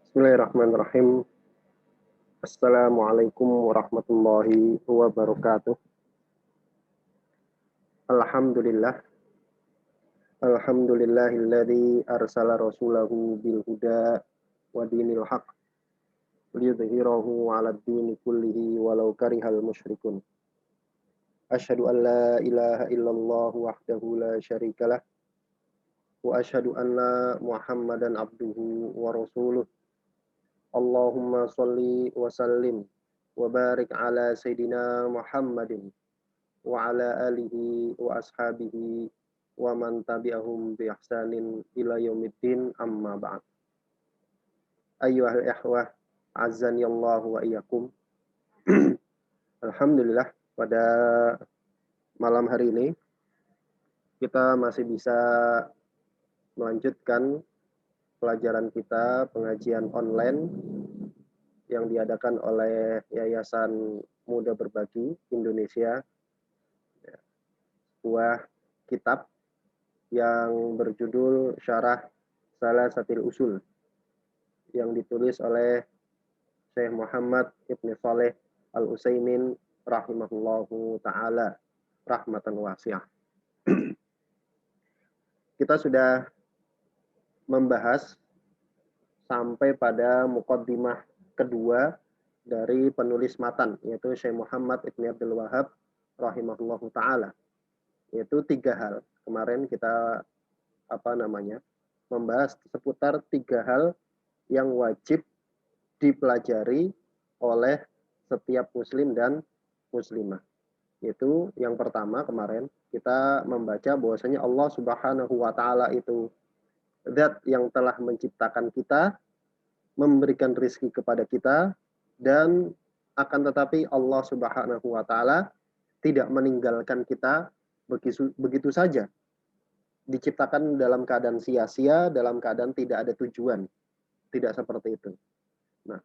Bismillahirrahmanirrahim. Assalamualaikum warahmatullahi wabarakatuh. Alhamdulillah. Alhamdulillahilladzi arsala rasulahu bil huda wa dinil haq liyudhhirahu 'alad dini kullihi walau karihal musyrikun. Asyhadu an la ilaha illallah wahdahu la syarikalah wa asyhadu anna Muhammadan abduhu wa rasuluh. Allahumma shalli wa sallim wa barik ala sayyidina Muhammadin wa ala alihi wa ashabihi wa man tabi'ahum bi ihsanin ila yaumiddin amma ba'd. Ayyuhal ikhwah, azani Allah wa iyyakum. Alhamdulillah, pada malam hari ini kita masih bisa melanjutkan pelajaran kita, pengajian online yang diadakan oleh Yayasan Muda Berbagi Indonesia, sebuah kitab yang berjudul Syarah Salasatil Usul yang ditulis oleh Syekh Muhammad Ibn Shalih Al-Utsaimin rahimahullahu ta'ala rahmatan wasi'ah. Kita sudah membahas sampai pada muqaddimah kedua dari penulis matan, yaitu Syekh Muhammad Ibn Abdul Wahhab rahimahullahu ta'ala, yaitu 3 hal. Kemarin kita membahas seputar 3 hal yang wajib dipelajari oleh setiap muslim dan muslimah. Yaitu yang pertama, kemarin kita membaca bahwasanya Allah Subhanahu wa taala itu zat yang telah menciptakan kita, memberikan rezeki kepada kita, dan akan tetapi Allah Subhanahu wa taala tidak meninggalkan kita begitu saja. Diciptakan dalam keadaan sia-sia, dalam keadaan tidak ada tujuan. Tidak seperti itu. Nah,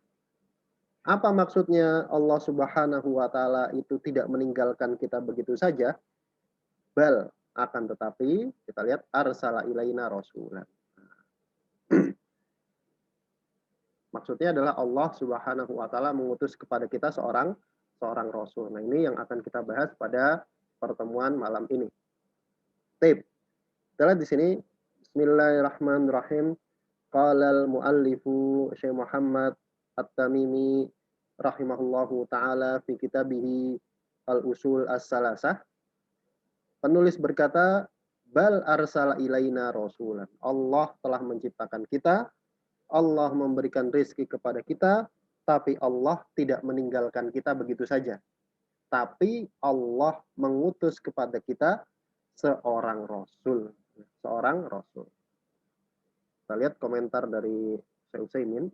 apa maksudnya Allah Subhanahu wa taala itu tidak meninggalkan kita begitu saja? Bal, akan tetapi kita lihat arsala ilaina rasulan. Maksudnya adalah Allah Subhanahu wa taala mengutus kepada kita seorang rasul. Nah, ini yang akan kita bahas pada pertemuan malam ini. Tip. Kita lihat di sini, Bismillahirrahmanirrahim. Qala al-muallifu Syekh Muhammad At-Tamimi rahimahullahu taala fi kitabihi Al-Usul As-Salasah. Penulis berkata, bal arsala ilaina rasulan. Allah telah menciptakan kita, Allah memberikan rezeki kepada kita, tapi Allah tidak meninggalkan kita begitu saja. Tapi Allah mengutus kepada kita seorang rasul. Seorang rasul. Kita lihat komentar dari Syekh Utsaimin.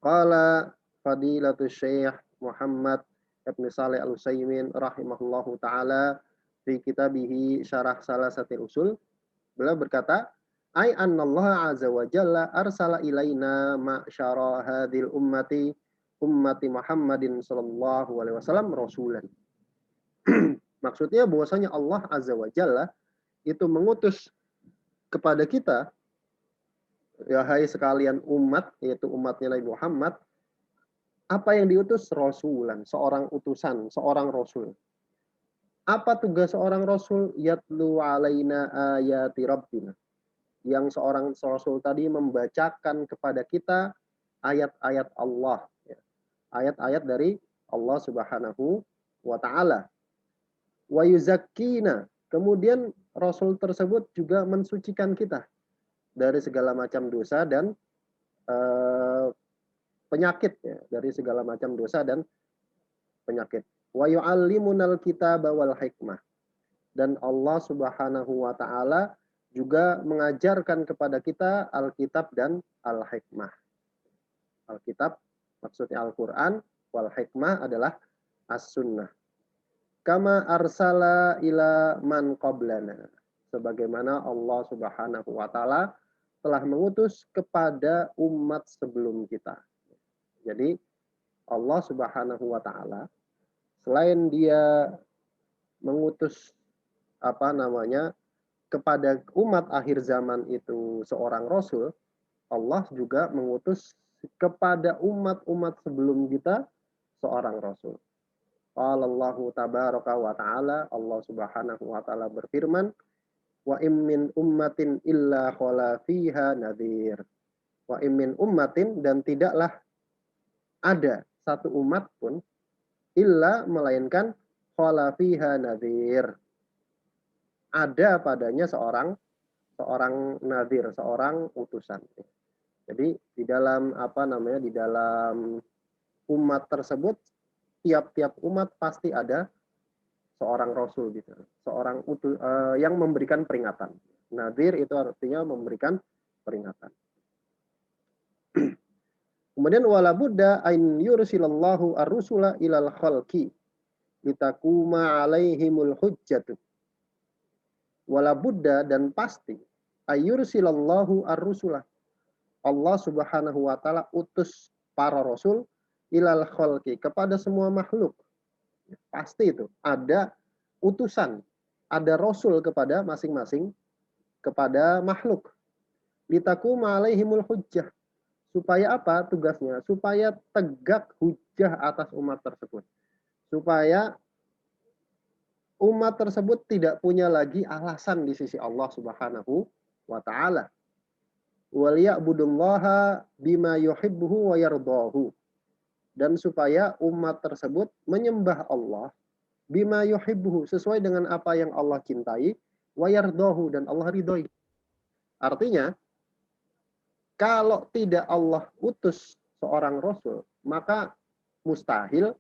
Qala fadilatul Syekh Muhammad Ibn Shalih Al-Utsaimin rahimahullahu taala fi kitabihi Syarah Salasatil Usul. Beliau berkata, ai annallaha azza wa jalla arsala ilaina ma'syara hadhil ummati Muhammadin sallallahu alaihi wasallam rasulan. Maksudnya bahwasanya Allah azza wa jalla itu mengutus kepada kita, ya hai sekalian umat, yaitu umatnya Nabi Muhammad, apa yang diutus? Rasulan, seorang utusan, seorang rasul. Apa tugas seorang rasul? Yatlu alaina ayati rabbina. Yang seorang rasul tadi membacakan kepada kita ayat-ayat Allah, ayat-ayat dari Allah Subhanahu wa taala. Wa yuzakkina, kemudian rasul tersebut juga mensucikan kita dari segala macam dosa dan penyakit, ya, dari segala macam dosa dan penyakit. Wa yu'allimunal kitaba wal hikmah, dan Allah Subhanahu wa taala juga mengajarkan kepada kita Alkitab dan Al-Hikmah. Alkitab maksudnya Al-Qur'an, wal hikmah adalah as-sunnah. Kama arsala ila man qablana, sebagaimana Allah Subhanahu wa taala telah mengutus kepada umat sebelum kita. Jadi Allah Subhanahu wa taala selain dia mengutus kepada umat akhir zaman itu seorang rasul, Allah juga mengutus kepada umat-umat sebelum kita seorang rasul. Qala Allahu tabaraka wa ta'ala, Allah Subhanahu wa taala berfirman, wa im min ummatin illa khala fiha nadhir. Wa im min ummatin, dan tidaklah ada satu umat pun illa melainkan khala fiha nadhir. Ada padanya seorang nadhir, seorang utusan. Jadi di dalam di dalam umat tersebut, tiap-tiap umat pasti ada seorang rasul gitu, seorang yang memberikan peringatan. Nadhir itu artinya memberikan peringatan. Kemudian wala budda ain yursilallahu ar-rusula ilal khalqi litakuma alaihimul hujjatu. Wala budda, dan pasti ayyursilallahu ar-rusula, Allah Subhanahu wa taala utus para rasul ilal khalqi, kepada semua makhluk. Pasti itu ada utusan, ada rasul kepada masing-masing, kepada makhluk. Litakuma alaihimul hujjah. Supaya apa tugasnya? Supaya tegak hujjah atas umat tersebut. Supaya umat tersebut tidak punya lagi alasan di sisi Allah Subhanahu wa taala. Waliya'budullaha bima yuhibbuhu wa yardahu. Dan supaya umat tersebut menyembah Allah bima yuhibbuhu, sesuai dengan apa yang Allah cintai, wa yardahu, dan Allah ridhoi. Artinya, kalau tidak Allah utus seorang rasul, maka mustahil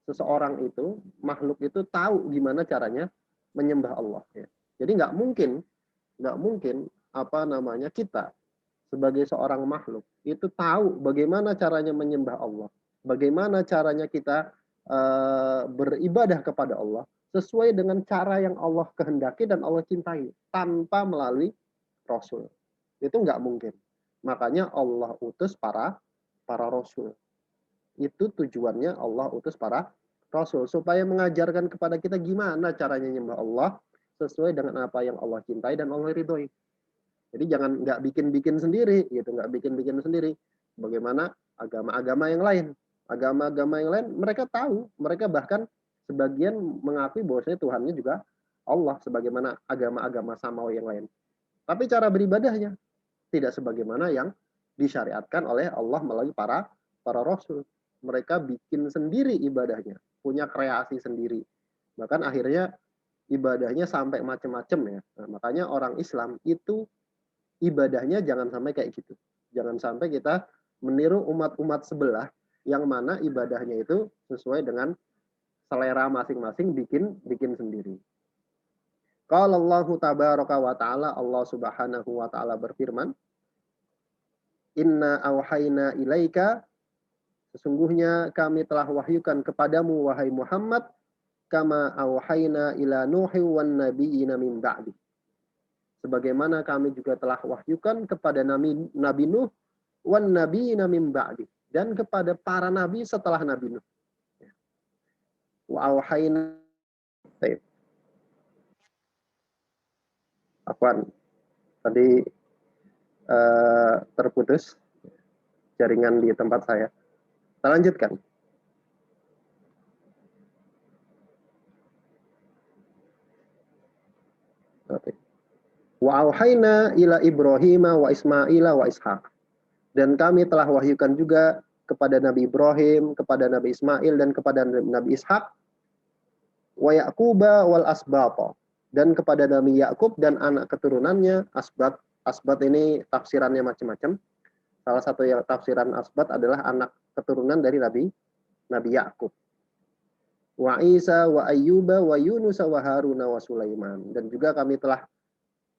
seseorang itu, makhluk itu tahu gimana caranya menyembah Allah. Ya. Jadi nggak mungkin kita sebagai seorang makhluk itu tahu bagaimana caranya menyembah Allah, bagaimana caranya kita beribadah kepada Allah sesuai dengan cara yang Allah kehendaki dan Allah cintai tanpa melalui rasul. Itu nggak mungkin. Makanya Allah utus para rasul. Itu tujuannya Allah utus para rasul, supaya mengajarkan kepada kita gimana caranya menyembah Allah sesuai dengan apa yang Allah cintai dan Allah ridhoi. Jadi jangan nggak bikin-bikin sendiri gitu, nggak bikin-bikin sendiri. Bagaimana agama-agama yang lain? Agama-agama yang lain mereka tahu, mereka bahkan sebagian mengakui bahwasanya Tuhannya juga Allah, sebagaimana agama-agama samawi yang lain. Tapi cara beribadahnya tidak sebagaimana yang disyariatkan oleh Allah melalui para rasul. Mereka bikin sendiri ibadahnya, punya kreasi sendiri. Bahkan akhirnya ibadahnya sampai macam-macam ya. Nah, makanya orang Islam itu ibadahnya jangan sampai kayak gitu. Jangan sampai kita meniru umat-umat sebelah yang mana ibadahnya itu sesuai dengan selera masing-masing, bikin sendiri. Qala Allahu tabaraka wa ta'ala, Allah Subhanahu wa ta'ala berfirman, Inna awhayna ilaika, sesungguhnya kami telah wahyukan kepadamu wahai Muhammad, kama awhayna ila Nuhi wan nabiyina min ba'di. Sebagaimana kami juga telah wahyukan kepada Nabi Nuh wan nabiyina min ba'di, dan kepada para nabi setelah Nabi Nuh. Wa awhayna. Afwan, tadi terputus jaringan di tempat saya. Kita lanjutkan. Wa auhayna ila Ibrahim wa Ismaila wa Ishaq. Dan kami telah wahyukan juga kepada Nabi Ibrahim, kepada Nabi Ismail, dan kepada Nabi Ishaq. Wa Yaquba wal asbata. Dan kepada Nabi Yakub dan anak keturunannya, asbat. Asbat ini tafsirannya macam-macam. Salah satu yang tafsiran asbat adalah anak keturunan dari Nabi Yakub. Wa Isa wa Ayyuba wa Yunus wa Haruna wa Sulaiman. Dan juga kami telah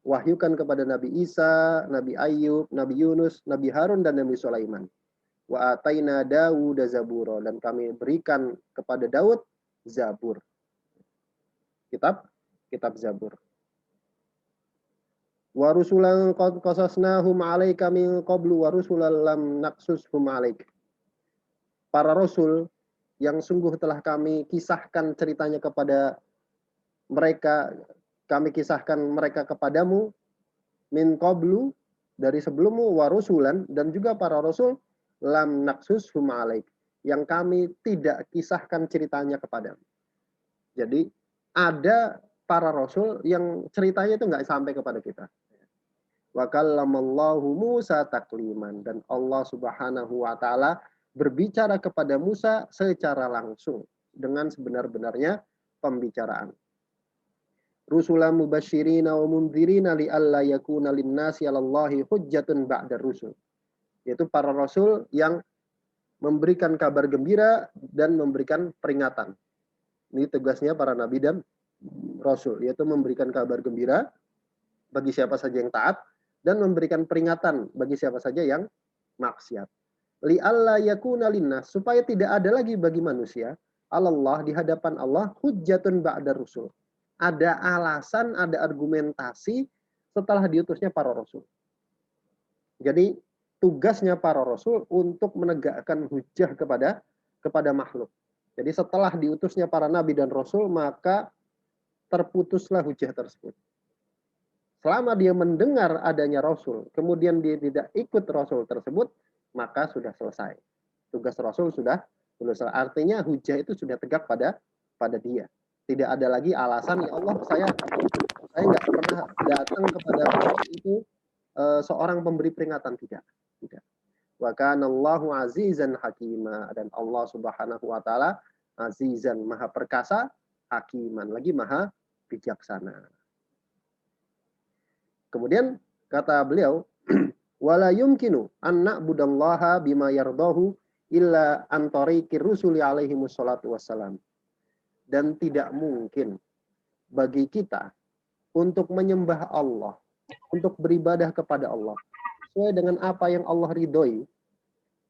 wahyukan kepada Nabi Isa, Nabi Ayyub, Nabi Yunus, Nabi Harun, dan Nabi Sulaiman. Wa ataina Dawud zabura, dan kami berikan kepada Daud Zabur. Kitab Zabur. Wa rusulan qad qasasnahum 'alaika min qablu wa rusulan lam naqsushum 'alaik. Para rasul yang sungguh telah kami kisahkan ceritanya kepada mereka, kami kisahkan mereka kepadamu min qablu, dari sebelummu wa rusulan, dan juga para rasul lam naqsushum alaik, yang kami tidak kisahkan ceritanya kepadamu. Jadi ada para rasul yang ceritanya itu nggak sampai kepada kita. Wa kallamallahu Musa takliman, dan Allah Subhanahu wa taala berbicara kepada Musa secara langsung dengan sebenar-benarnya pembicaraan. Rusulan mubasyirina wa mundzirina li'alla yakuna linnasi 'alallahi hujjatun ba'da rusul. Yaitu para rasul yang memberikan kabar gembira dan memberikan peringatan. Ini tugasnya para nabi dan rasul, yaitu memberikan kabar gembira bagi siapa saja yang taat dan memberikan peringatan bagi siapa saja yang maksiat. Li'alla yakuna linnas, supaya tidak ada lagi bagi manusia Allah di hadapan Allah hujjatun ba'da rusul. Ada alasan, ada argumentasi setelah diutusnya para rasul. Jadi tugasnya para rasul untuk menegakkan hujjah kepada makhluk. Jadi setelah diutusnya para nabi dan rasul, maka terputuslah hujjah tersebut. Selama dia mendengar adanya rasul, kemudian dia tidak ikut rasul tersebut, maka sudah selesai. Tugas rasul sudah selesai. Artinya hujjah itu sudah tegak pada dia. Tidak ada lagi alasan, ya Allah, saya nggak pernah datang kepada rasul itu seorang pemberi peringatan. Tidak. Wa kana Allahu azizan hakima, dan Allah Subhanahu wa taala azizan, maha perkasa, hakiman, lagi maha bijaksana. Kemudian kata beliau, wala yumkinu an na'budallaha bima yardahu illa an tariqir rusuli alaihi wassalatu wassalam. Dan tidak mungkin bagi kita untuk menyembah Allah, untuk beribadah kepada Allah sesuai dengan apa yang Allah ridhoi.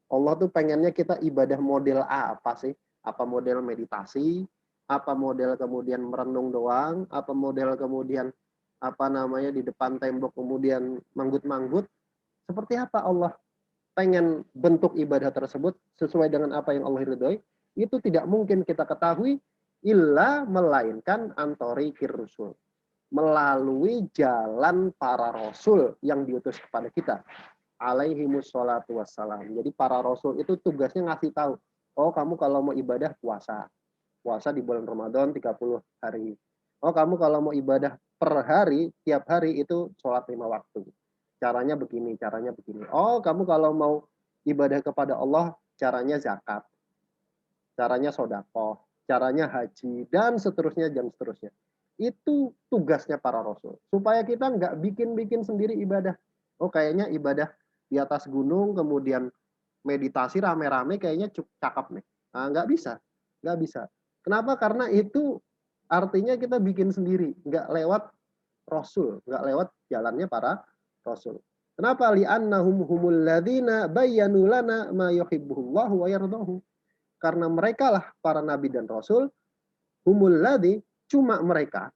Allah tuh pengennya kita ibadah model apa sih? Apa model meditasi? Apa model kemudian merenung doang? Apa model kemudian di depan tembok kemudian manggut-manggut? Seperti apa Allah pengen bentuk ibadah tersebut sesuai dengan apa yang Allah ridhoi? Itu tidak mungkin kita ketahui illa melainkan antorikir rusul, melalui jalan para rasul yang diutus kepada kita alaihimus sholatu wassalam. Jadi para rasul itu tugasnya ngasih tahu, oh kamu kalau mau ibadah puasa di bulan Ramadan 30 hari. Oh kamu kalau mau ibadah per hari, tiap hari itu sholat 5 waktu. Caranya begini. Oh kamu kalau mau ibadah kepada Allah, caranya zakat, caranya sedekah, caranya haji, dan seterusnya. Itu tugasnya para rasul. Supaya kita nggak bikin-bikin sendiri ibadah. Oh kayaknya ibadah di atas gunung, kemudian meditasi rame-rame kayaknya cakep nih. Nah, nggak bisa. Kenapa? Karena itu artinya kita bikin sendiri, nggak lewat rasul, nggak lewat jalannya para rasul. Kenapa? Li'annahum humul ladzina bayyanu lana ma yuhibbuhullahu wa yardahu. Karena mereka lah para nabi dan rasul, humul ladzi, cuma mereka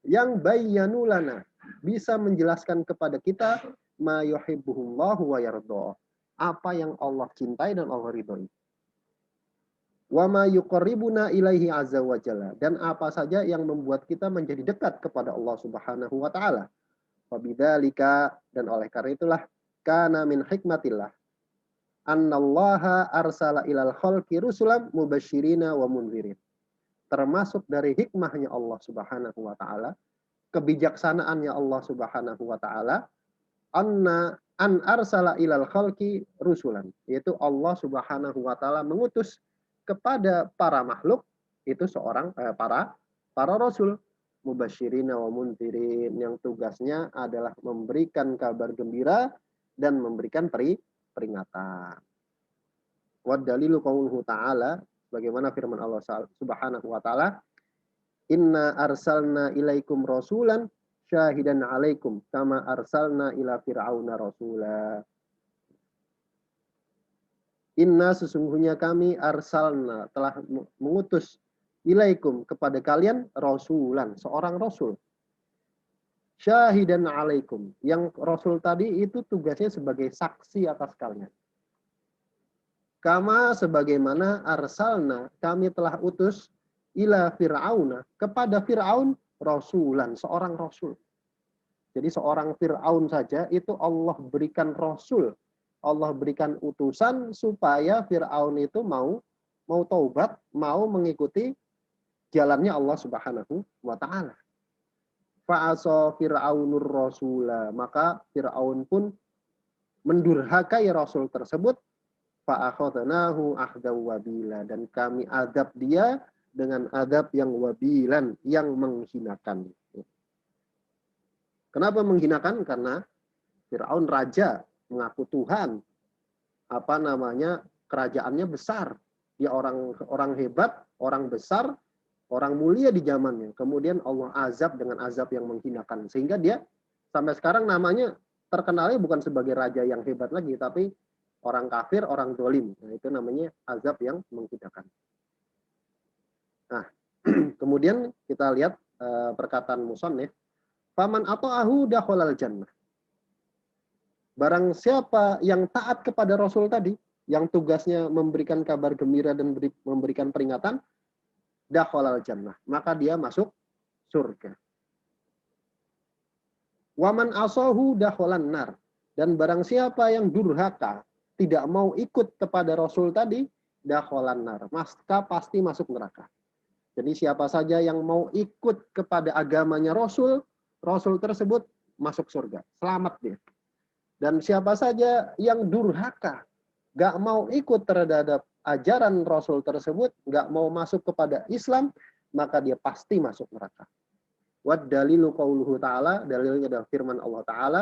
yang bayyanu lana, bisa menjelaskan kepada kita ma yuhibbuhullahu wa yardahu, apa yang Allah cintai dan Allah ridhoi. Wa ma yuqarribuna ilaihi azza wa jalla, dan apa saja yang membuat kita menjadi dekat kepada Allah Subhanahu wa taala. Wabidzalika, dan oleh karena itulah, kana min hikmatillah annallaha arsala ilal khalqi rusulan mubasyirina wa mundzirin. Termasuk dari hikmahnya Allah Subhanahu wa taala, kebijaksanaannya Allah Subhanahu wa taala, an arsala ilal khalqi rusulan, yaitu Allah Subhanahu wa taala mengutus kepada para makhluk itu para rasul, mubasyirina wa mundzirin, yang tugasnya adalah memberikan kabar gembira dan memberikan peringatan. Wa dalilu qauluhu ta'ala, bagaimana firman Allah Subhanahu wa taala, inna arsalna ilaikum rasulan syahidan alaikum kama arsalna ila fir'auna rasula. Inna, sesungguhnya kami, arsalna, telah mengutus, ilaikum, kepada kalian, rasulan, seorang rasul. Syahidan alaikum, yang rasul tadi itu tugasnya sebagai saksi atas kalian. Kama, sebagaimana, arsalna, kami telah utus, ila fir'auna, kepada Fir'aun, rasulan, seorang rasul. Jadi seorang Fir'aun saja itu Allah berikan Rasul, Allah berikan utusan supaya Fir'aun itu mau taubat, mau mengikuti jalannya Allah Subhanahu wa Ta'ala. Fa'asa Fir'aunur Rasula, maka Fir'aun pun mendurhakai Rasul tersebut. Fa'akhadnahu ahdaw wabila, dan kami adab dia dengan adab yang wabilan, yang menghinakan. Kenapa menghinakan? Karena Fir'aun raja, mengaku Tuhan, kerajaannya besar, dia orang hebat, orang besar, orang mulia di zamannya. Kemudian Allah azab dengan azab yang menghinakan, sehingga dia sampai sekarang namanya terkenalnya bukan sebagai raja yang hebat lagi, tapi orang kafir, orang dolim. Nah, itu namanya azab yang menghinakan. Nah, kemudian kita lihat perkataan musannif, faman ata'ahu dakhalal jannah. Barang siapa yang taat kepada Rasul tadi, yang tugasnya memberikan kabar gembira dan memberikan peringatan, dakhalal jannah, maka dia masuk surga. Waman asahu dakhalan nar, dan barang siapa yang durhaka, tidak mau ikut kepada Rasul tadi, dakhalan nar, maka pasti masuk neraka. Jadi siapa saja yang mau ikut kepada agamanya Rasul, Rasul tersebut masuk surga, selamat dia. Dan siapa saja yang durhaka, gak mau ikut terhadap ajaran Rasul tersebut, gak mau masuk kepada Islam, maka dia pasti masuk neraka. Wad dalilu qauluhu ta'ala, dalilnya adalah firman Allah Ta'ala,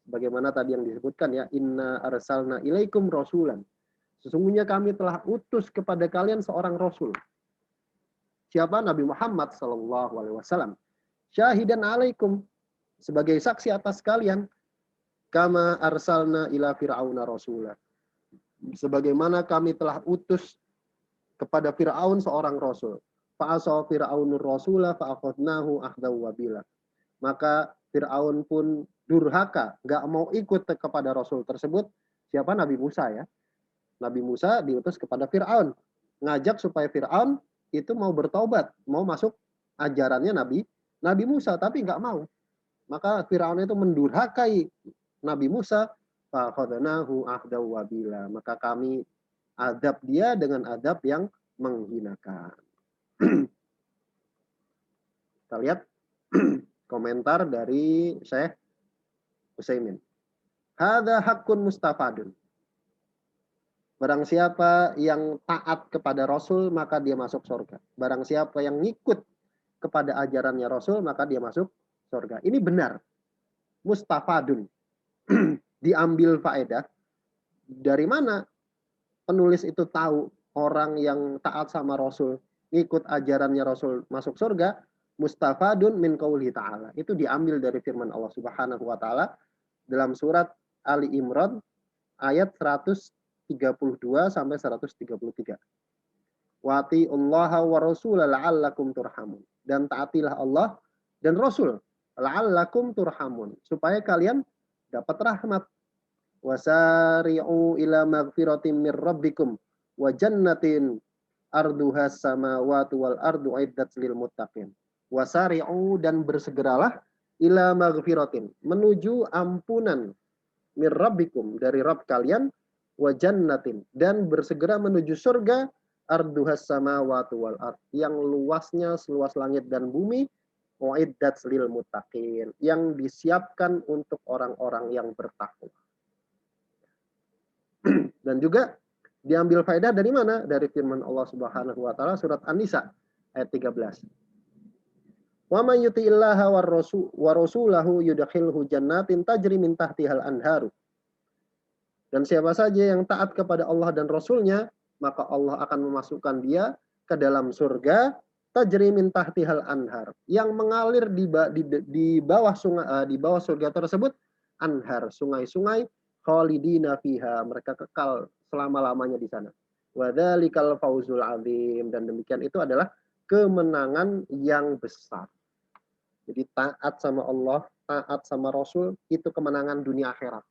bagaimana tadi yang disebutkan ya, inna arsalna ilaikum rasulan. Sesungguhnya kami telah utus kepada kalian seorang Rasul. Siapa? Nabi Muhammad SAW. Syahidan alaikum, sebagai saksi atas kalian, kama arsalna ila fir'auna rasula, sebagaimana kami telah utus kepada Fir'aun seorang Rasul. Fa'asa Fir'aunur rasula fa'akhadnahu ahdaw wabila. Maka Fir'aun pun durhaka, nggak mau ikut kepada Rasul tersebut. Siapa? Nabi Musa ya. Nabi Musa diutus kepada Fir'aun, ngajak supaya Fir'aun itu mau bertobat, mau masuk ajarannya Nabi Musa, tapi nggak mau. Maka Fir'aun itu mendurhakai Nabi Musa, fa'akhadnahu ahdaw wabila. Maka kami adab dia dengan adab yang menghinakan. Kita lihat komentar dari Syekh Utsaimin. Hadza haqqun mustafadun. Barang siapa yang taat kepada Rasul, maka dia masuk surga. Barang siapa yang ngikut kepada ajarannya Rasul, maka dia masuk surga. Ini benar. Mustafadun. Diambil faedah. Dari mana penulis itu tahu orang yang taat sama Rasul, ngikut ajarannya Rasul masuk surga? Mustafadun min qaulihi ta'ala. Itu diambil dari firman Allah Subhanahu wa taala dalam surat Ali Imran ayat 132 sampai 133. Wati Allah wa rasul la'allakum turhamun. Dan taatilah Allah dan Rasul la'allakum turhamun, supaya kalian dapat rahmat. Wasari'u ila magfiratin mir rabbikum wa jannatin arduhas samawati wal ardu iddat lil muttaqin. Wasari'u, dan bersegeralah, ila magfiratin, menuju ampunan, mir rabbikum, dari Rabb kalian, wa jannatin, dan bersegera menuju surga, arduhas samawati wal ard, yang luasnya seluas langit dan bumi, wa iddat lil muttaqin, yang disiapkan untuk orang-orang yang bertakwa. Dan juga diambil faedah dari mana? Dari firman Allah Subhanahu wa taala surat An-Nisa ayat 13. Wa may yuti'illaha wa rasulahu yudkhilhu jannatin tajri min tahtihal anharu. Dan siapa saja yang taat kepada Allah dan Rasulnya, maka Allah akan memasukkan dia ke dalam surga tajri min tahtihal anhar, yang mengalir di bawah sungai, di bawah surga tersebut, anhar, sungai-sungai, khalidina fiha, mereka kekal selama-lamanya di sana. Wa dzalikal fauzul azim, dan demikian itu adalah kemenangan yang besar. Jadi taat sama Allah, taat sama Rasul, itu kemenangan dunia akhirat.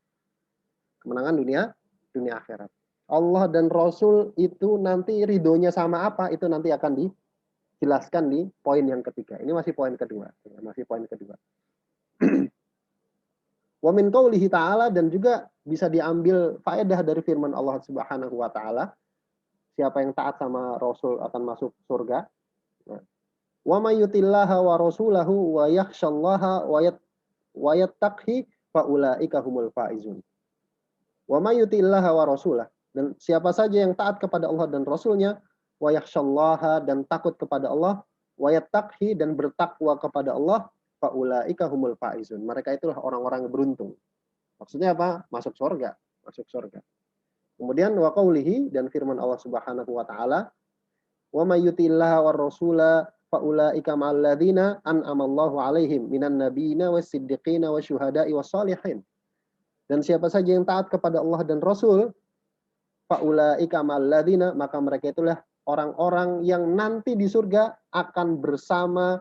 Kemenangan dunia akhirat. Allah dan Rasul itu nanti ridhonya sama apa, itu nanti akan dijelaskan di poin yang ketiga. Ini masih poin kedua. Masih poin kedua. Wa min qaulihi ta'ala, dan juga bisa diambil faedah dari firman Allah Subhanahu wa taala, siapa yang taat sama Rasul akan masuk surga. Wa may yutillaha wa rasulahu wa yakhshallaha wa yattaqhi fa ulaika humul faizun. Wa may yutillaha wa rasulahu, dan siapa saja yang taat kepada Allah dan Rasulnya, wa yakhshallaha, dan takut kepada Allah, wa yattaqhi, dan bertakwa kepada Allah, fa ulaika humul faizun. Mereka itulah orang-orang yang beruntung. Maksudnya apa? Masuk surga, masuk surga. Kemudian wa qaulihi, dan firman Allah Subhanahu wa taala, wa may yutillaha war rasula fa ulaika ma'al ladzina an'amallahu 'alaihim minan nabiyina was-siddiqina wasyuhada'i was-shalihin. Dan siapa saja yang taat kepada Allah dan Rasul, fa ulaika ma'al ladzina, maka mereka itulah orang-orang yang nanti di surga akan bersama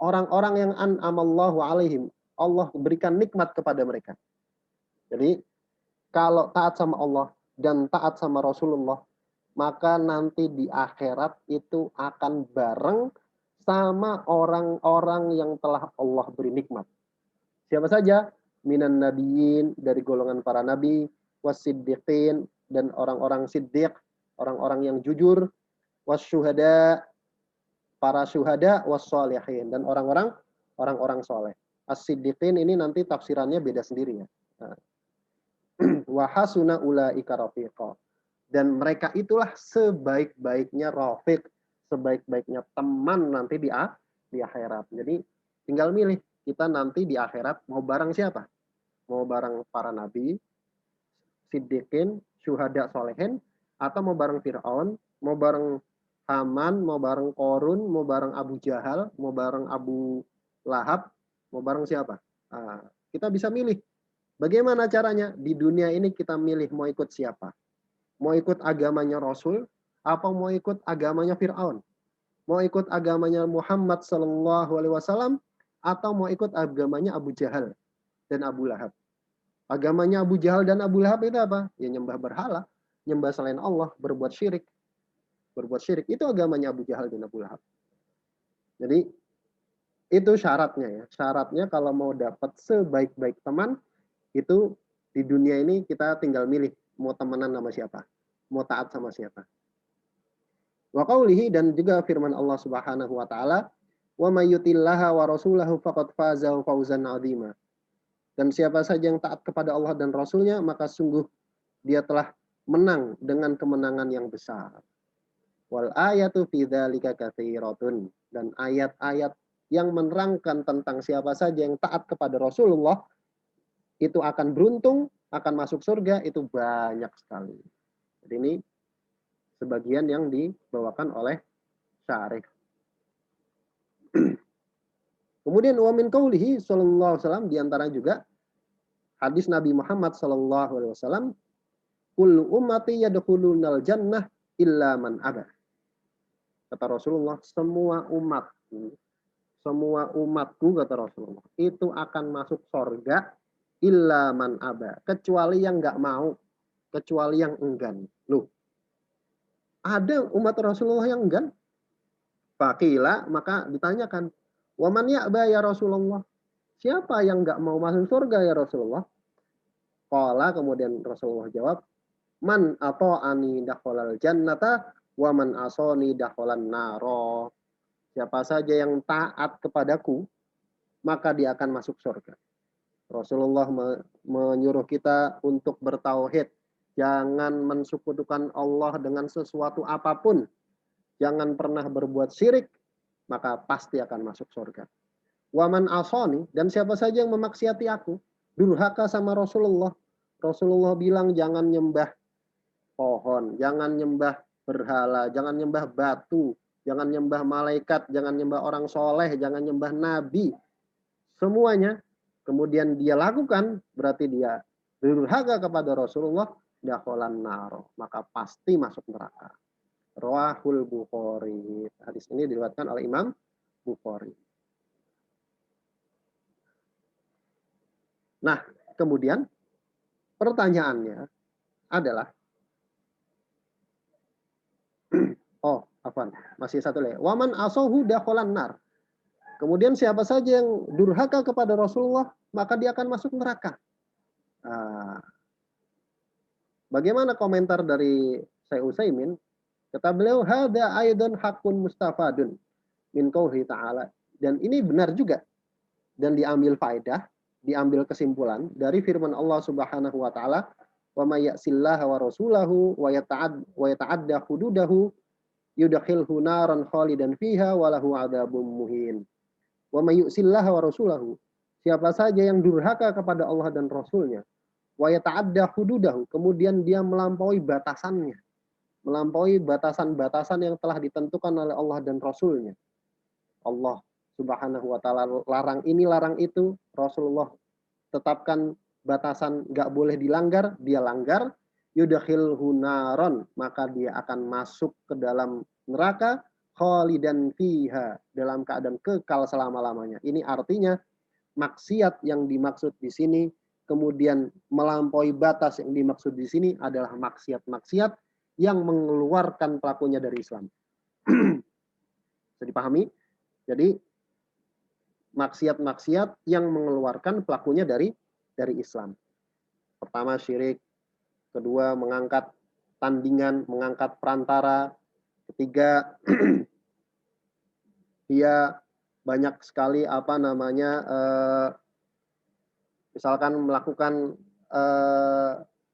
orang-orang yang an'amallahu 'alaihim. Allah berikan nikmat kepada mereka. Jadi kalau taat sama Allah dan taat sama Rasulullah, maka nanti di akhirat itu akan bareng sama orang-orang yang telah Allah beri nikmat. Siapa saja? Minan nabiyyin, dari golongan para nabi, wasiddiqin, dan orang-orang siddiq, orang-orang yang jujur, wasyuhada, para syuhada, wassalihin, dan orang-orang soleh. As-siddiqin ini nanti tafsirannya beda sendiri ya. Wa hasuna ulaika rafiqa. Dan mereka itulah sebaik-baiknya rafiq, sebaik-baiknya teman nanti di akhirat. Jadi tinggal milih, kita nanti di akhirat mau bareng siapa? Mau bareng para nabi, siddiqin, syuhada, solehin, atau mau bareng Fir'aun, mau bareng Haman, mau bareng Korun, mau bareng Abu Jahal, mau bareng Abu Lahab, mau bareng siapa? Nah, kita bisa milih. Bagaimana caranya? Di dunia ini kita milih mau ikut siapa? Mau ikut agamanya Rasul, apa mau ikut agamanya Fir'aun? Mau ikut agamanya Muhammad Sallallahu Alaihi Wasallam, atau mau ikut agamanya Abu Jahal dan Abu Lahab? Agamanya Abu Jahal dan Abu Lahab itu apa? Ya nyembah berhala, nyembah selain Allah, berbuat syirik. Berbuat syirik itu agamanya Abu Jahal dan Abu Lahab. Jadi itu syaratnya ya. Syaratnya kalau mau dapat sebaik-baik teman, itu di dunia ini kita tinggal milih mau temenan sama siapa, mau taat sama siapa. Wa qaulihi, dan juga firman Allah Subhanahu wa taala, wa may yutillaha wa rasulahu faqad faza fawzan 'azima. Dan siapa saja yang taat kepada Allah dan Rasulnya, maka sungguh dia telah menang dengan kemenangan yang besar. Wal ayatu fi dzalika katsiratun, dan ayat-ayat yang menerangkan tentang siapa saja yang taat kepada Rasulullah itu akan beruntung, akan masuk surga, itu banyak sekali. Jadi ini sebagian yang dibawakan oleh syarih. Kemudian wa min qaulihi sallallahu alaihi wasallam, di antara juga hadis Nabi Muhammad sallallahu alaihi wasallam, kullu ummati yadkhulunal jannah illa man aba. Kata Rasulullah, semua umatku, kata Rasulullah, itu akan masuk surga illa man aba, kecuali yang enggak mau, kecuali yang enggan. Loh, ada umat Rasulullah yang enggan? Faqila, maka ditanyakan, wa man ya'ba ya Rasulullah? Siapa yang enggak mau masuk surga ya Rasulullah? Qala, kemudian Rasulullah jawab, man ata'ani dakhalal jannata wa man asani dakhalan naro. Siapa saja yang taat kepadaku, maka dia akan masuk surga. Rasulullah menyuruh kita untuk bertauhid. Jangan mensekutukan Allah dengan sesuatu apapun. Jangan pernah berbuat syirik, maka pasti akan masuk surga. Waman asani, dan siapa saja yang memaksiati aku, durhaka sama Rasulullah. Rasulullah bilang jangan nyembah pohon, jangan nyembah berhala, jangan nyembah batu, jangan nyembah malaikat, jangan nyembah orang soleh, jangan nyembah nabi. Semuanya kemudian dia lakukan, berarti dia durhaka kepada Rasulullah, dakhalan naro, maka pasti masuk neraka. Rawahul Bukhari. Hadis ini diriwayatkan oleh Imam Bukhari. Nah, kemudian pertanyaannya adalah, oh, afwan, masih satu lagi. Waman asohu dakhalan nar. Kemudian siapa saja yang durhaka kepada Rasulullah, maka dia akan masuk neraka. Nah, bagaimana komentar dari Syekh Utsaimin? Kata beliau, hada aidan hakun mustafadun min qaulihi ta'ala. Dan ini benar juga dan diambil faedah, diambil kesimpulan dari firman Allah Subhanahu wa taala, "Wa may ya'sillaha wa rasulahu wa yata'adda hududahu yudkhilhu naran khalidan fiha wa lahu 'adzabun muhin." Wa may yu'sillaha wa rasulahu. Siapa saja yang durhaka kepada Allah dan Rasulnya, wa yata'adda hududahu, kemudian dia melampaui batasannya, melampaui batasan-batasan yang telah ditentukan oleh Allah dan Rasulnya. Allah Subhanahu wa taala larang ini, larang itu, Rasulullah tetapkan batasan nggak boleh dilanggar, dia langgar, yudkhilhu naron, maka dia akan masuk ke dalam neraka, khalidan fiha, dalam keadaan kekal selama-lamanya. Ini artinya maksiat yang dimaksud di sini, kemudian melampaui batas yang dimaksud di sini adalah maksiat-maksiat yang mengeluarkan pelakunya dari Islam. Bisa dipahami? Jadi maksiat-maksiat yang mengeluarkan pelakunya dari Islam. Pertama syirik, kedua mengangkat tandingan, mengangkat perantara, ketiga dia banyak sekali misalkan melakukan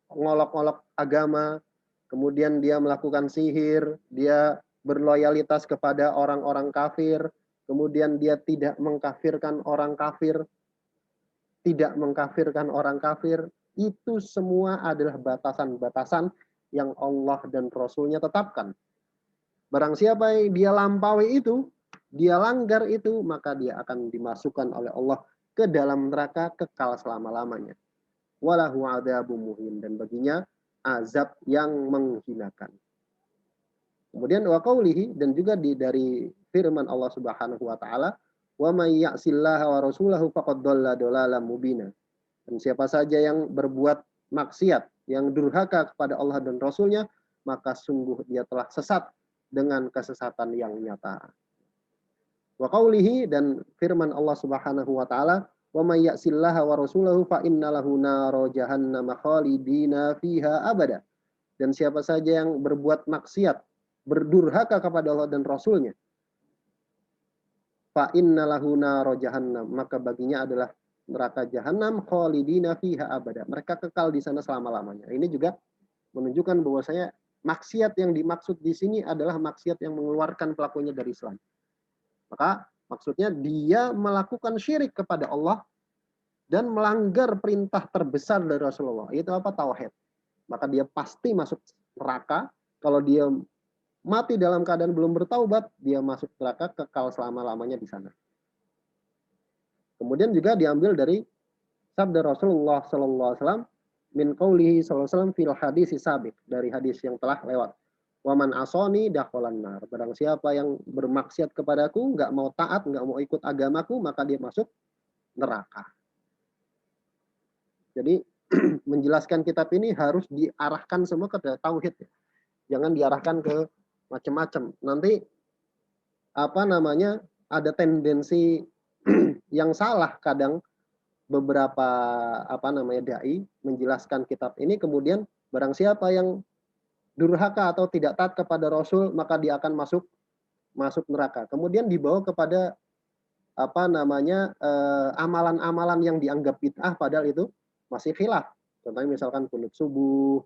ngolok-ngolok agama, kemudian dia melakukan sihir, dia berloyalitas kepada orang-orang kafir, kemudian dia tidak mengkafirkan orang kafir, itu semua adalah batasan-batasan yang Allah dan Rasulnya tetapkan. Barang siapa yang dia lampaui itu, dia langgar itu, maka dia akan dimasukkan oleh Allah ke dalam neraka kekal selama-lamanya. Walahu adzabun muhin, dan baginya azab yang menghinakan. Kemudian wa qaulihi, dan juga dari firman Allah Subhanahu wa taala, wa may ya'sillaha wa rasulahu faqad dhalla dhalalan mubina. Dan siapa saja yang berbuat maksiat, yang durhaka kepada Allah dan Rasulnya, maka sungguh dia telah sesat dengan kesesatan yang nyata. Wa qaulihi, dan firman Allah Subhanahu wa taala, wa may ya'sillaha wa rasulahu fa innalahu naro jahannam khalidina fiha abada. Dan siapa saja yang berbuat maksiat, berdurhaka kepada Allah dan Rasulnya, fa innalahu naro jahannam, maka baginya adalah neraka jahanam khalidina fiha abada. Mereka kekal di sana selama-lamanya. Ini juga menunjukkan bahwasanya maksiat yang dimaksud di sini adalah maksiat yang mengeluarkan pelakunya dari Islam. Maka maksudnya dia melakukan syirik kepada Allah dan melanggar perintah terbesar dari Rasulullah, yaitu apa? Tauhid. Maka dia pasti masuk neraka. Kalau dia mati dalam keadaan belum bertaubat, dia masuk neraka kekal selama-lamanya di sana. Kemudian juga diambil dari sabda Rasulullah sallallahu alaihi wasallam, min qaulihi sallallahu alaihi wasallam fil hadis sabiq, dari hadis yang telah lewat. Wa man asani dakhalan nar. Barang siapa yang bermaksiat kepadaku, enggak mau taat, enggak mau ikut agamaku, maka dia masuk neraka. Jadi menjelaskan kitab ini harus diarahkan semua ke tauhid, ya. Jangan diarahkan ke macam-macam. Nanti ada tendensi yang salah kadang beberapa dai menjelaskan kitab ini, kemudian barang siapa yang durhaka atau tidak taat kepada Rasul, maka dia akan masuk neraka. Kemudian dibawa kepada amalan-amalan yang dianggap bid'ah padahal itu masih khilaf. Contohnya misalkan kunut subuh.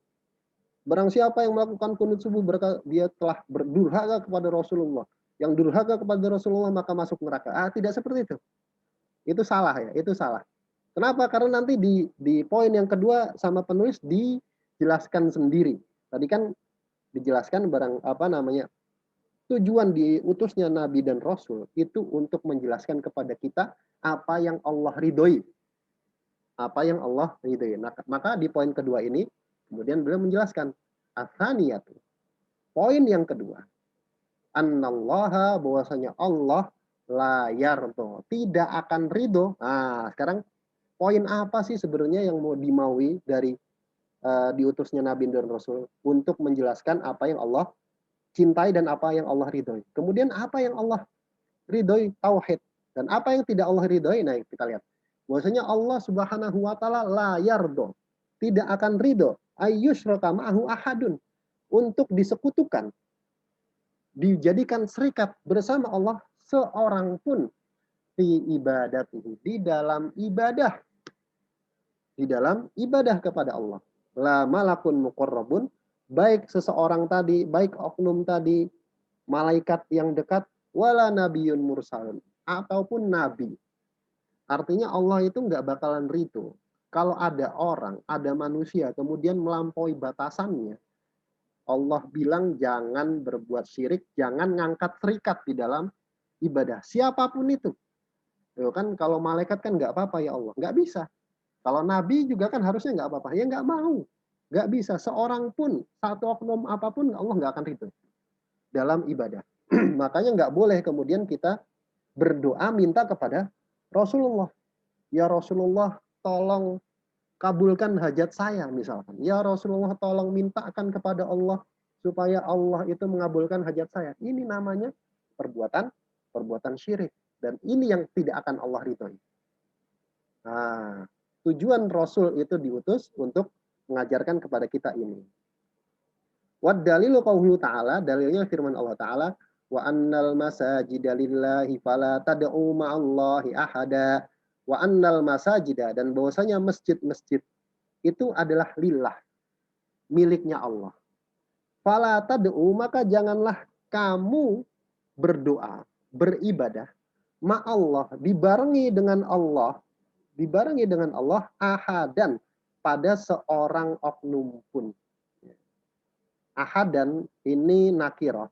Barang siapa yang melakukan kunut subuh, dia telah berdurhaka kepada Rasulullah. Yang durhaka kepada Rasulullah maka masuk neraka. Tidak seperti itu. Itu salah, ya, itu salah. Kenapa? Karena nanti di poin yang kedua sama penulis dijelaskan sendiri. Tadi kan dijelaskan tujuan diutusnya Nabi dan Rasul itu untuk menjelaskan kepada kita apa yang Allah ridhoi. Apa yang Allah ridhoi. Nah, maka di poin kedua ini kemudian beliau menjelaskan atsaniyatu. Poin yang kedua, annallaha, bahwasanya Allah la yardo, tidak akan ridho. Nah, sekarang poin apa sih sebenarnya yang mau dimaui dari diutusnya Nabi dan Rasul untuk menjelaskan apa yang Allah cintai dan apa yang Allah ridhoi. Kemudian apa yang Allah ridhoi? Tauhid. Dan apa yang tidak Allah ridhoi? Nah, kita lihat. Bahwasanya Allah Subhanahu wa taala la yardo, tidak akan ridho ayyusyraka ma'ahu ahadun, untuk disekutukan, dijadikan serikat bersama Allah seorang pun fi ibadatihi, di dalam ibadah kepada Allah. La malakun muqarrabun, baik seseorang tadi, baik oknum tadi, malaikat yang dekat, wala nabiyun mursalun, ataupun nabi. Artinya Allah itu nggak bakalan ridho kalau ada orang, ada manusia kemudian melampaui batasannya. Allah bilang jangan berbuat syirik, jangan ngangkat serikat di dalam ibadah. Siapapun itu. Ya kan kalau malaikat kan nggak apa-apa ya Allah. Nggak bisa. Kalau nabi juga kan harusnya nggak apa-apa. Ya nggak mau. Nggak bisa. Seorang pun, satu oknum apapun Allah nggak akan ridho dalam ibadah. Makanya nggak boleh kemudian kita berdoa minta kepada Rasulullah. Ya Rasulullah, tolong kabulkan hajat saya misalkan. Ya Rasulullah, tolong mintakan kepada Allah supaya Allah itu mengabulkan hajat saya. Ini namanya perbuatan syirik, dan ini yang tidak akan Allah ridhoi. Nah, tujuan Rasul itu diutus untuk mengajarkan kepada kita ini. Wad dalilu qauluhu ta'ala, dalilnya firman Allah Ta'ala, wa annal masajida lillahi fala tad'u ma'allahi ahada, wa annal masajida, dan bahwasanya masjid-masjid itu adalah lillah, miliknya Allah. Fala tad'u, maka janganlah kamu berdoa, beribadah ma'allah, dibarengi dengan Allah, ahadan, pada seorang oknum pun. Ahadan ini nakirah,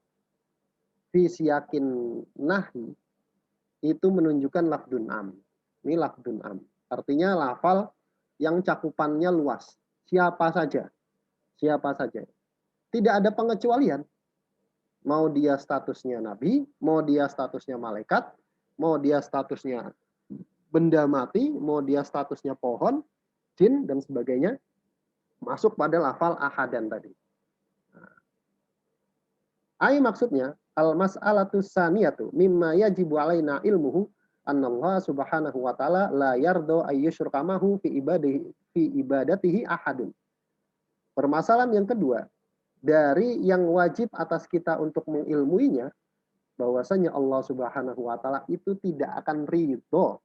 fi siyakin nahi, itu menunjukkan lafdun am. Ini lafdun am. Artinya lafal yang cakupannya luas. Siapa saja. Siapa saja. Tidak ada pengecualian. Mau dia statusnya nabi, mau dia statusnya malaikat, mau dia statusnya benda mati, mau dia statusnya pohon, jin, dan sebagainya. Masuk pada lafal ahadan tadi. Ai maksudnya, al-mas'alatu saniyatu mimma yajibu alaina ilmuhu annallahu subhanahu wa ta'ala la yardo ayyusyrkamahu fi ibadatihi ahadun. Permasalahan yang kedua, dari yang wajib atas kita untuk mengilmuinya, bahwasanya Allah Subhanahu wa taala itu tidak akan ridho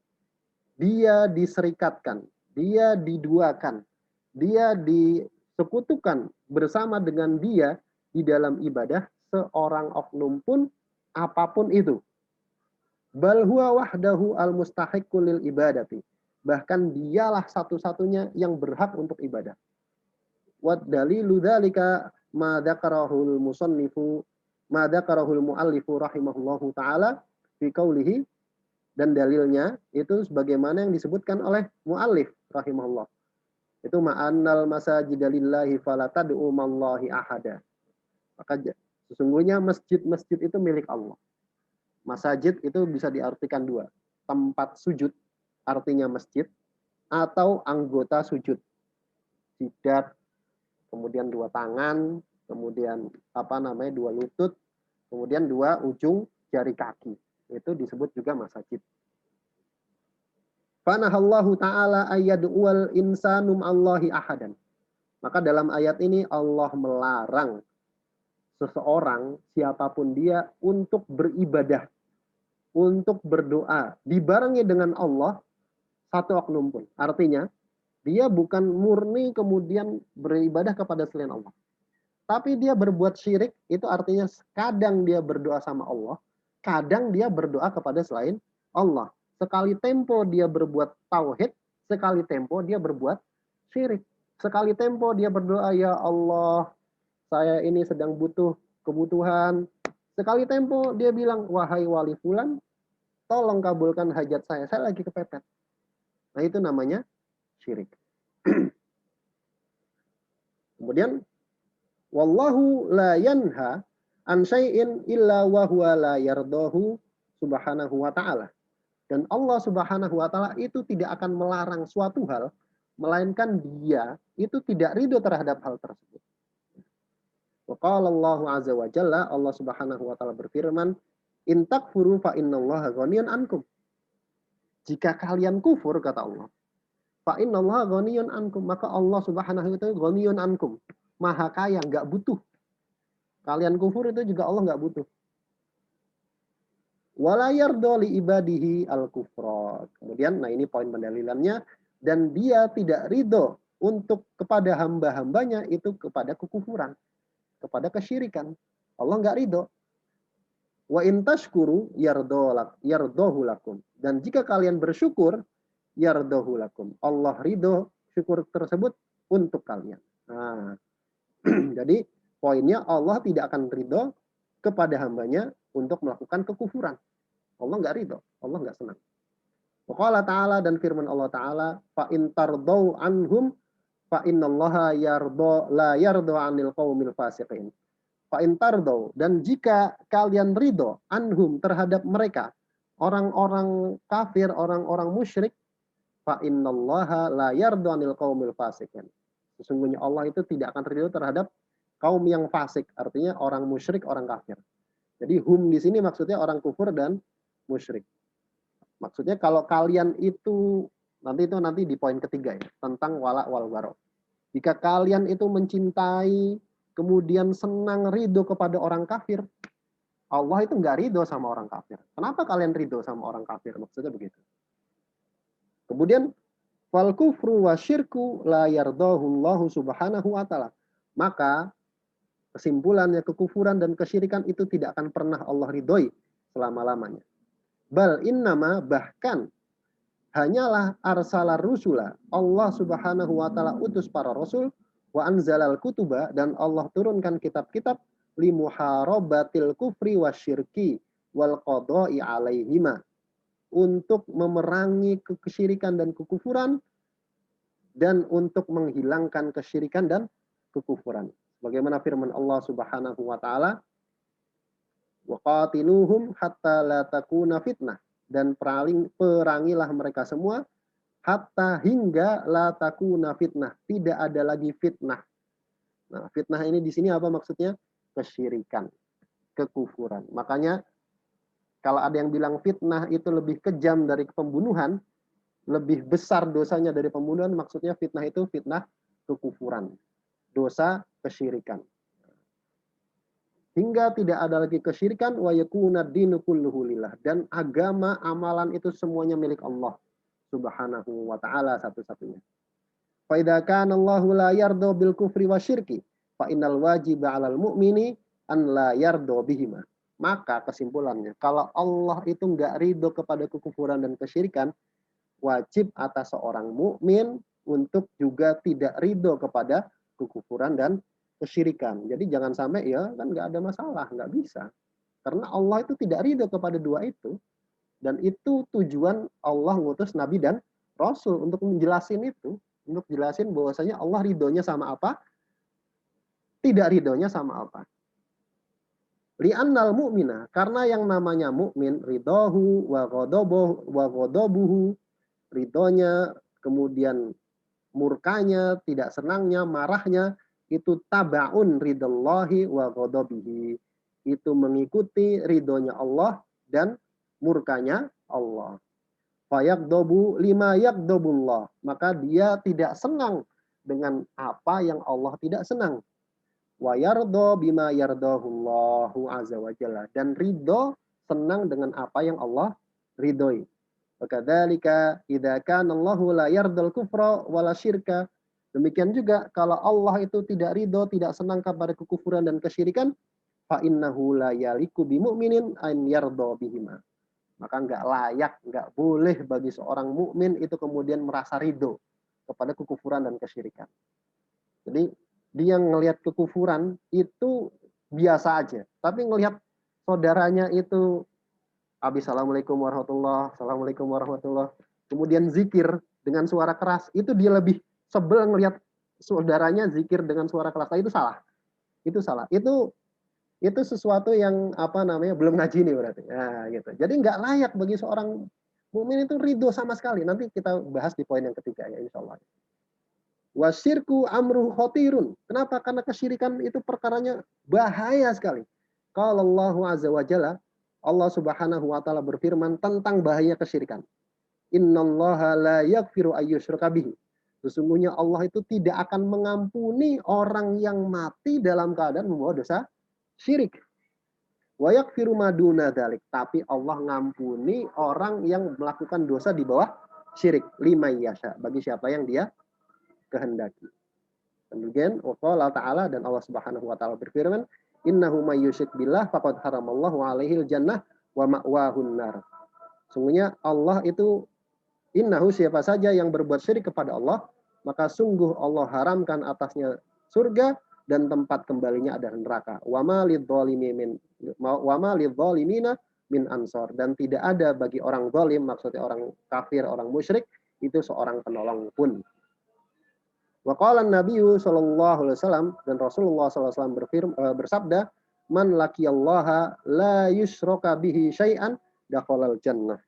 dia diserikatkan, dia diduakan, dia disekutukan bersama dengan dia di dalam ibadah seorang oknum pun apapun itu. Bal huwa wahdahu al-mustahiqqu lil ibadati. Bahkan dialah satu-satunya yang berhak untuk ibadah. Wa dalilu dzalika ma dzakarahul musannifu ma dzakarahul muallifu rahimahullahu taala fi qaulihi, dan dalilnya itu sebagaimana yang disebutkan oleh muallif rahimahullah. Itu ma'annal masajida lillahi fala tad'u mallahi ahada. Maka sesungguhnya masjid-masjid itu milik Allah. Masajid itu bisa diartikan dua. Tempat sujud, artinya masjid, atau anggota sujud. Jidat, kemudian dua tangan, kemudian dua lutut, kemudian dua ujung jari kaki. Itu disebut juga masjid. Fanahallahu ta'ala ayyad'uwal insanum Allahi ahadan. Maka dalam ayat ini Allah melarang seseorang, siapapun dia, untuk beribadah, untuk berdoa, dibarengi dengan Allah, satu oknum pun. Artinya, dia bukan murni kemudian beribadah kepada selain Allah. Tapi dia berbuat syirik, itu artinya kadang dia berdoa sama Allah, kadang dia berdoa kepada selain Allah. Sekali tempo dia berbuat tauhid, sekali tempo dia berbuat syirik. Sekali tempo dia berdoa, ya Allah, saya ini sedang butuh kebutuhan. Sekali tempo dia bilang, wahai wali fulan, tolong kabulkan hajat saya lagi kepepet. Nah itu namanya syirik. Kemudian, wallahu la yanha an syai'in illa wa huwa la yardahu subhanahu wa ta'ala. Dan Allah Subhanahu wa taala itu tidak akan melarang suatu hal, melainkan dia itu tidak ridho terhadap hal tersebut. Wa qala Allahu azza wa jalla, Allah Subhanahu wa taala berfirman, in takfuru fa innallaha ghaniyun ankum. jika kalian kufur, kata Allah, fa innallaha ghaniyun ankum, maka Allah Subhanahu wa ta'ala ghaniyun ankum, maha kaya, nggak butuh. Kalian kufur itu juga Allah nggak butuh. Wala yardo li ibadihi al-kufra. Kemudian, nah ini poin pendalilannya, dan dia tidak ridho untuk kepada hamba-hambanya itu kepada kekufuran, kepada kesyirikan. Allah nggak ridho. Wa in tashkuru yardohu lakum. Dan jika kalian bersyukur, yardohu lakum. Allah ridho syukur tersebut untuk kalian. Nah, jadi poinnya Allah tidak akan ridho kepada hambanya untuk melakukan kekufuran. Allah nggak ridho, Allah nggak senang. Waqala ta'ala, dan firman Allah ta'ala, fa in tardau anhum fa innallaha la yardo 'anil qaumil fasiqin. Fa in tardau, dan jika kalian ridho anhum terhadap mereka, orang-orang kafir, orang-orang musyrik, fa innallaha la yardo 'anil qaumil fasiqin. Sesungguhnya Allah itu tidak akan ridho terhadap kaum yang fasik, artinya orang musyrik, orang kafir. Jadi hum di sini maksudnya orang kufur dan musyrik. Maksudnya kalau kalian itu nanti di poin ketiga ya, tentang wala wal bara. Jika kalian itu mencintai, kemudian senang ridho kepada orang kafir, Allah itu nggak ridho sama orang kafir. Kenapa kalian ridho sama orang kafir? Maksudnya begitu. Kemudian wal kufru wa syirku la yardahu Allah Subhanahu wa ta'ala. Maka kesimpulannya kekufuran dan kesyirikan itu tidak akan pernah Allah ridhoi selama-lamanya. Bal innama, bahkan hanyalah arsalar rusula, Allah Subhanahu wa ta'ala utus para rasul, wa anzalal kutuba, dan Allah turunkan kitab-kitab, limuharabatil kufri wasyirki wal qada'i alaihima, untuk memerangi kesyirikan dan kekufuran, dan untuk menghilangkan kesyirikan dan kekufuran. Bagaimana firman Allah Subhanahu wa ta'ala, wa qatiluhum hatta la takuna fitnah, dan perangilah mereka semua hatta hingga la takuna fitnah, tidak ada lagi fitnah. Nah, fitnah ini di sini apa maksudnya? Kesyirikan, kekufuran. Makanya kalau ada yang bilang fitnah itu lebih kejam dari pembunuhan, lebih besar dosanya dari pembunuhan, maksudnya fitnah itu fitnah kekufuran, dosa kesyirikan. Hingga tidak ada lagi kesyirikan, wa yakuna dinu kulluhu lillah, dan agama amalan itu semuanya milik Allah Subhanahu wa ta'ala satu-satunya. Fa idza kana Allahu la yardo bil kufri wasyirki fa innal wajiba 'alal mu'mini an la yardo bihima. Maka kesimpulannya, kalau Allah itu enggak ridho kepada kekufuran dan kesyirikan, wajib atas seorang mukmin untuk juga tidak ridho kepada kekufuran dan kesyirikan. Jadi jangan sampai ya kan nggak ada masalah, nggak bisa. Karena Allah itu tidak ridho kepada dua itu. Dan itu tujuan Allah ngutus Nabi dan Rasul untuk menjelasin itu. Untuk jelasin bahwasanya Allah ridhonya sama apa, tidak ridhonya sama apa. Li'annal mu'mina, karena yang namanya mukmin, ridhohu wa ghadabuhu, ridhonya, kemudian murkanya, tidak senangnya, marahnya, itu tabaun ridallahi wa ghadabihi. Itu mengikuti ridhonya Allah dan murkanya Allah. Fayaqdabu lima yaqdabullah. Maka dia tidak senang dengan apa yang Allah tidak senang. Wa yardo bima yardahullahu azza wa jalla. Dan ridho, senang dengan apa yang Allah ridhoi. Wakadzalika idza kana Allahu la yardal kufra wala syirka. Demikian juga kalau Allah itu tidak ridho, tidak senang kepada kekufuran dan kesyirikan, fa innahu la yaliku bimu'minin an yardo bihima. Maka enggak layak, enggak boleh bagi seorang mukmin itu kemudian merasa ridho kepada kekufuran dan kesyirikan. Jadi dia ngelihat kekufuran itu biasa aja, tapi ngelihat saudaranya itu Assalamualaikum warahmatullah, Assalamualaikum warahmatullah, kemudian zikir dengan suara keras, itu dia lebih sebel ngelihat saudaranya zikir dengan suara keras. Nah, itu salah. Itu salah. Itu sesuatu yang apa namanya belum ngaji nih berarti. Nah, gitu. Jadi nggak layak bagi seorang mukmin itu ridho sama sekali. Nanti kita bahas di poin yang ketiga ya insyaallah. Wasyirku amru khotirun. Kenapa? Karena kesyirikan itu perkaranya bahaya sekali. Kalau Allah azza wa jalla, Allah Subhanahu wa taala berfirman tentang bahaya kesyirikan. Innallaha la yaghfiru ayyusyraka bihi. Sesungguhnya Allah itu tidak akan mengampuni orang yang mati dalam keadaan membawa dosa syirik. Wa yaghfiru ma duna dzalik. Tapi Allah ngampuni orang yang melakukan dosa di bawah syirik. Lima yasha. Bagi siapa yang dia kehendaki. Kemudian Allah Ta'ala dan Allah Subhanahu wa taala berfirman, "Innahu may yusyrik billah faqad haramallahu 'alaihil jannah wa ma'wahun nar." Sungguhnya Allah itu innahu siapa saja yang berbuat syirik kepada Allah, maka sungguh Allah haramkan atasnya surga dan tempat kembalinya adalah neraka. Wa ma lidzalimina min ansor, dan tidak ada bagi orang zalim, maksudnya orang kafir, orang musyrik, itu seorang penolong pun. Wa qala an-nabiy sallallahu alaihi wasallam, dan Rasulullah sallallahu alaihi wasallam bersabda, "Man laqiyallaha la yusyraka bihi syai'an dakhalal jannah."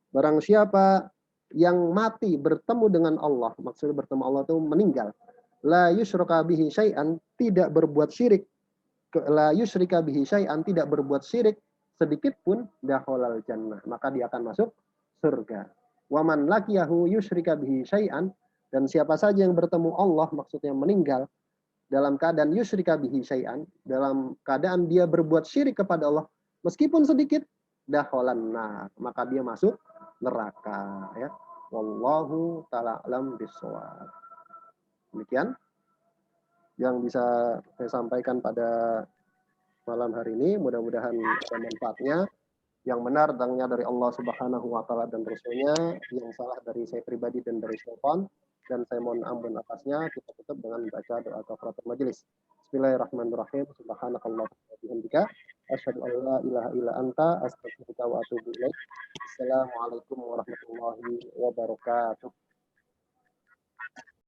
Barang siapa yang mati bertemu dengan Allah, maksudnya bertemu Allah itu meninggal, la yusyraka bihi syai'an, tidak berbuat syirik, la yusyrika bihi syai'an, tidak berbuat syirik sedikit pun, dakhalal jannah, maka dia akan masuk surga. Wa man laqiyahu yusyrika bihi syai'an, dan siapa saja yang bertemu Allah, maksudnya meninggal dalam keadaan yusyrika bihi syai'an, dalam keadaan dia berbuat syirik kepada Allah meskipun sedikit, dakhalan nar, maka dia masuk neraka, ya. Wallahu ta'ala alam bissawab. Demikian yang bisa saya sampaikan pada malam hari ini. Mudah-mudahan ada manfaatnya. Yang benar datangnya dari Allah Subhanahu wa taala dan Rasulnya, yang salah dari saya pribadi dan dari syaitan, dan saya mohon ampun atasnya. Kita tutup dengan baca doa kafaratul majelis. Bismillahirrahmanirrahim. Subhanakallahumma wa bihamdika asyhadu an la ilaha illa anta astaghfiruka wa atubu ilaik. Assalamualaikum warahmatullahi wabarakatuh.